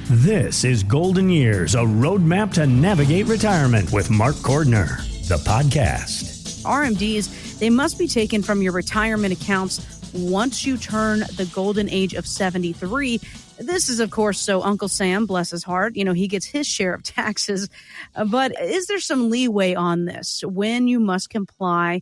This is Golden Years, a roadmap to navigate retirement with Mark Cordner, the podcast. RMDs, they must be taken from your retirement accounts once you turn the golden age of 73. This is, of course, so Uncle Sam, bless his heart, he gets his share of taxes. But is there some leeway on this when you must comply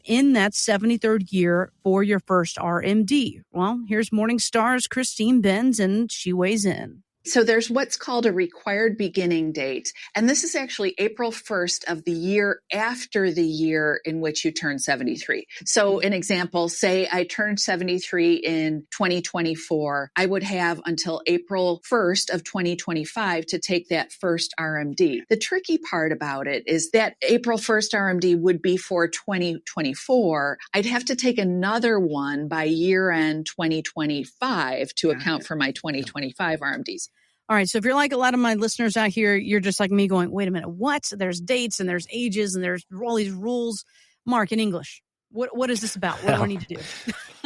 in that 73rd year for your first RMD? Well, here's Morningstar's Christine Benz, and she weighs in. So there's what's called a required beginning date. And this is actually April 1st of the year after the year in which you turn 73. So an example, say I turned 73 in 2024, I would have until April 1st of 2025 to take that first RMD. The tricky part about it is that April 1st RMD would be for 2024. I'd have to take another one by year end 2025 to account for my 2025 RMDs. All right. So if you're like a lot of my listeners out here, you're just like me going, wait a minute, what? There's dates and there's ages and there's all these rules. Mark, in English, what is this about? What do I need to do?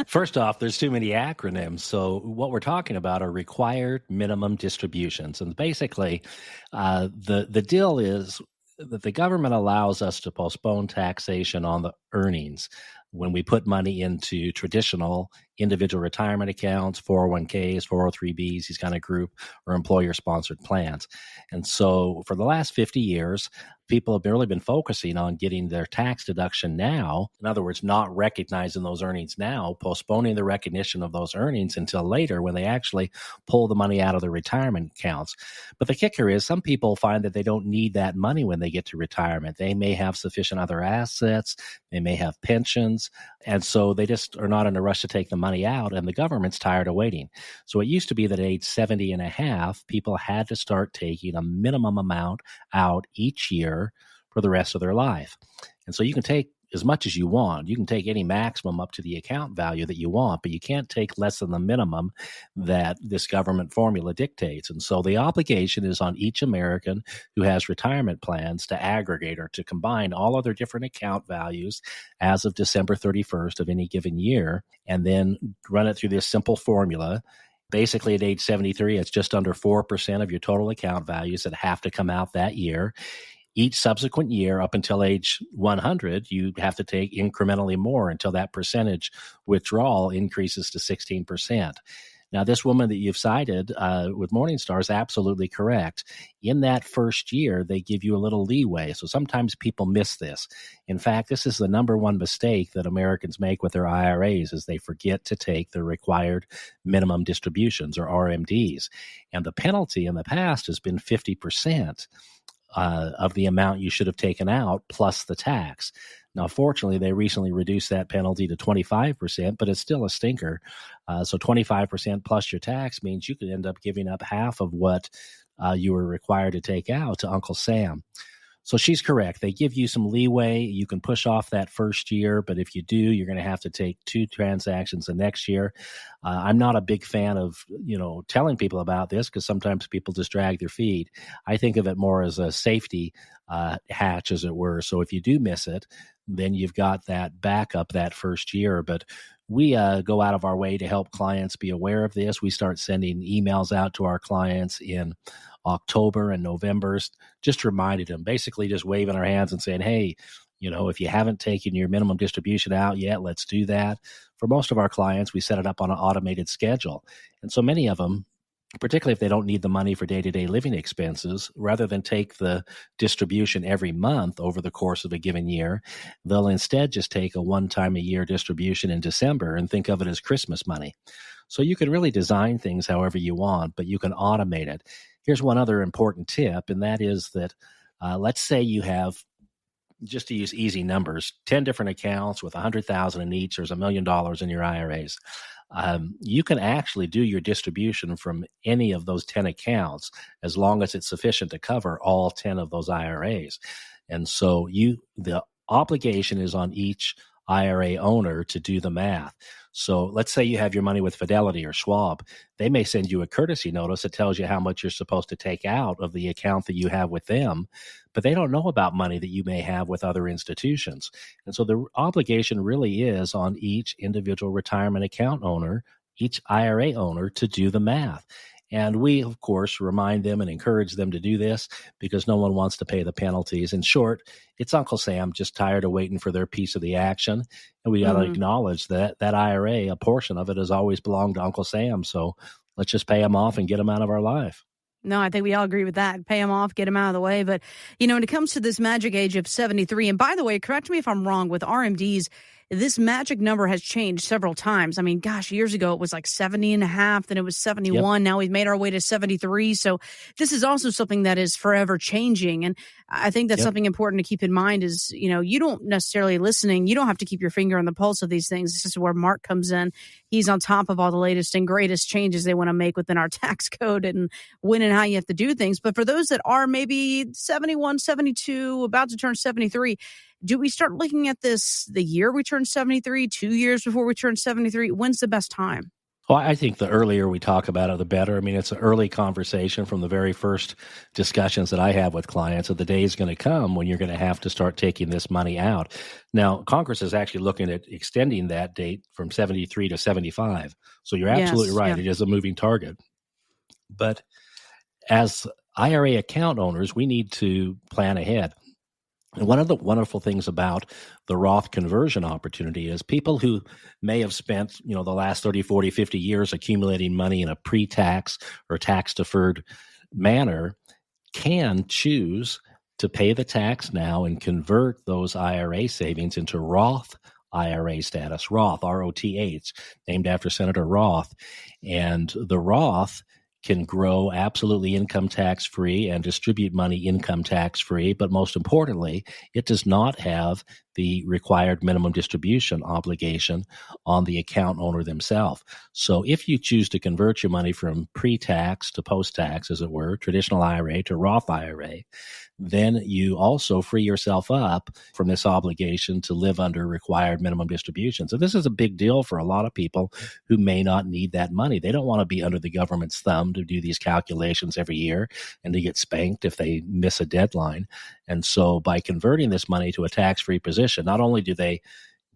First off, there's too many acronyms. So what we're talking about are required minimum distributions. And basically, the deal is that the government allows us to postpone taxation on the earnings when we put money into traditional individual retirement accounts, 401ks, 403bs, these kind of group or employer-sponsored plans. And so for the last 50 years, people have really been focusing on getting their tax deduction now. In other words, not recognizing those earnings now, postponing the recognition of those earnings until later when they actually pull the money out of their retirement accounts. But the kicker is some people find that they don't need that money when they get to retirement. They may have sufficient other assets. They may have pensions. And so they just are not in a rush to take the money out, and the government's tired of waiting. So it used to be that at age 70 and a half, people had to start taking a minimum amount out each year for the rest of their life. And so you can take as much as you want. You can take any maximum up to the account value that you want, but you can't take less than the minimum that this government formula dictates. And so the obligation is on each American who has retirement plans to aggregate or to combine all of their different account values as of December 31st of any given year, and then run it through this simple formula. Basically, at age 73, it's just under 4% of your total account values that have to come out that year. Each subsequent year up until age 100, you have to take incrementally more until that percentage withdrawal increases to 16%. Now, this woman that you've cited with Morningstar is absolutely correct. In that first year, they give you a little leeway. So sometimes people miss this. In fact, this is the number one mistake that Americans make with their IRAs is they forget to take the required minimum distributions or RMDs. And the penalty in the past has been 50%. Of the amount you should have taken out plus the tax. Now, fortunately, they recently reduced that penalty to 25%, but it's still a stinker. So 25% plus your tax means you could end up giving up half of what you were required to take out to Uncle Sam. So she's correct. They give you some leeway. You can push off that first year, but if you do, you're going to have to take two transactions the next year. I'm not a big fan of, telling people about this because sometimes people just drag their feet. I think of it more as a safety hatch, as it were. So if you do miss it, then you've got that backup that first year. But we go out of our way to help clients be aware of this. We start sending emails out to our clients in October and November, just reminded them, basically just waving our hands and saying, hey, if you haven't taken your minimum distribution out yet, let's do that. For most of our clients, we set it up on an automated schedule. And so many of them, particularly if they don't need the money for day-to-day living expenses, rather than take the distribution every month over the course of a given year, they'll instead just take a one-time-a-year distribution in December and think of it as Christmas money. So you can really design things however you want, but you can automate it. Here's one other important tip, and that is that let's say you have, just to use easy numbers, 10 different accounts with $100,000 in each. There's $1 million in your IRAs. You can actually do your distribution from any of those 10 accounts as long as it's sufficient to cover all 10 of those IRAs. And so the obligation is on each IRA owner to do the math. So let's say you have your money with Fidelity or Schwab. They may send you a courtesy notice that tells you how much you're supposed to take out of the account that you have with them, but they don't know about money that you may have with other institutions. And so the obligation really is on each individual retirement account owner, each IRA owner, to do the math. And we, of course, remind them and encourage them to do this because no one wants to pay the penalties. In short, it's Uncle Sam just tired of waiting for their piece of the action. And we got to acknowledge that IRA, a portion of it has always belonged to Uncle Sam. So let's just pay him off and get him out of our life. No, I think we all agree with that. Pay them off, get them out of the way. But, when it comes to this magic age of 73, and by the way, correct me if I'm wrong, with RMDs, this magic number has changed several times. I mean, gosh, years ago it was like 70 and a half, then it was 71. Yep. Now we've made our way to 73. So this is also something that is forever changing. And I think that's something important to keep in mind is, you don't necessarily listening. You don't have to keep your finger on the pulse of these things. This is where Mark comes in. He's on top of all the latest and greatest changes they want to make within our tax code and when and how you have to do things. But for those that are maybe 71, 72, about to turn 73, do we start looking at this the year we turn 73, 2 years before we turn 73? When's the best time? Well, I think the earlier we talk about it, the better. I mean, it's an early conversation from the very first discussions that I have with clients that the day is going to come when you're going to have to start taking this money out. Now, Congress is actually looking at extending that date from 73 to 75. So you're absolutely right. Yeah. It is a moving target. But as IRA account owners, we need to plan ahead. And one of the wonderful things about the Roth conversion opportunity is people who may have spent, the last 30, 40, 50 years accumulating money in a pre-tax or tax-deferred manner can choose to pay the tax now and convert those IRA savings into Roth IRA status. Roth, R-O-T-H, named after Senator Roth. And the Roth can grow absolutely income tax free and distribute money income tax free. But most importantly, it does not have the required minimum distribution obligation on the account owner themselves. So if you choose to convert your money from pre-tax to post-tax, as it were, traditional IRA to Roth IRA, then you also free yourself up from this obligation to live under required minimum distributions. And this is a big deal for a lot of people who may not need that money. They don't want to be under the government's thumb to do these calculations every year and to get spanked if they miss a deadline. And so by converting this money to a tax-free position, not only do they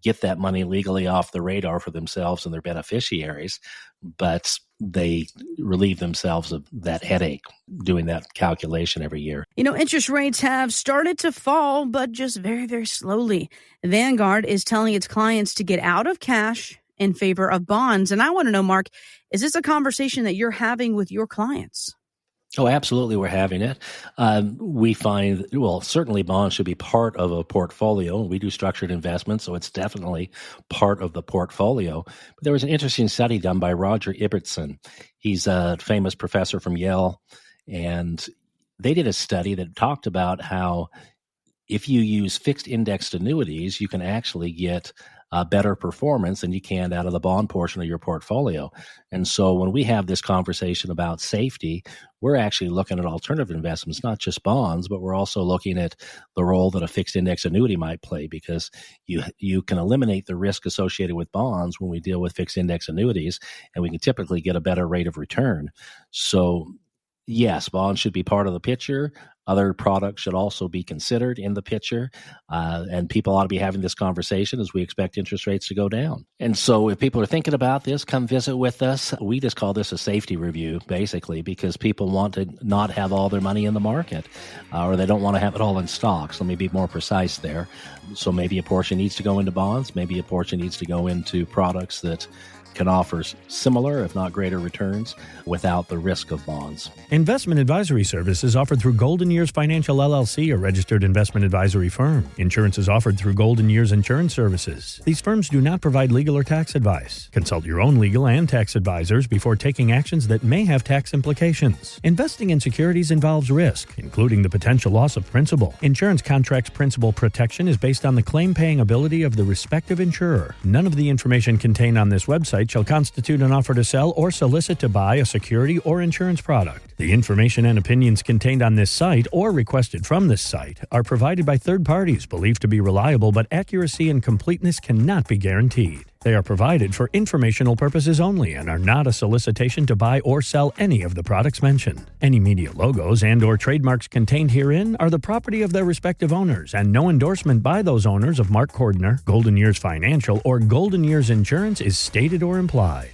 get that money legally off the radar for themselves and their beneficiaries, but they relieve themselves of that headache doing that calculation every year. Interest rates have started to fall, but just very, very slowly. Vanguard is telling its clients to get out of cash in favor of bonds. And I want to know, Mark, is this a conversation that you're having with your clients? Oh, absolutely. We're having it. We find, certainly bonds should be part of a portfolio. We do structured investments, so it's definitely part of the portfolio. But there was an interesting study done by Roger Ibbotson. He's a famous professor from Yale, and they did a study that talked about how if you use fixed indexed annuities, you can actually get better performance than you can out of the bond portion of your portfolio. And so when we have this conversation about safety, we're actually looking at alternative investments, not just bonds, but we're also looking at the role that a fixed index annuity might play, because you can eliminate the risk associated with bonds when we deal with fixed index annuities, and we can typically get a better rate of return. So yes, bonds should be part of the picture. Other products should also be considered in the picture, and people ought to be having this conversation as we expect interest rates to go down. And so if people are thinking about this, come visit with us. We just call this a safety review, basically, because people want to not have all their money in the market, or they don't want to have it all in stocks. Let me be more precise there. So maybe a portion needs to go into bonds, maybe a portion needs to go into products that can offer similar, if not greater, returns without the risk of bonds. Investment advisory services offered through Golden Years Financial LLC, a registered investment advisory firm. Insurance is offered through Golden Years Insurance Services. These firms do not provide legal or tax advice. Consult your own legal and tax advisors before taking actions that may have tax implications. Investing in securities involves risk, including the potential loss of principal. Insurance contracts principal protection is based on the claim-paying ability of the respective insurer. None of the information contained on this website shall constitute an offer to sell or solicit to buy a security or insurance product. The information and opinions contained on this site or requested from this site are provided by third parties believed to be reliable, but accuracy and completeness cannot be guaranteed. They are provided for informational purposes only and are not a solicitation to buy or sell any of the products mentioned. Any media logos and or trademarks contained herein are the property of their respective owners, and no endorsement by those owners of Mark Cordner, Golden Years Financial, or Golden Years Insurance is stated or implied.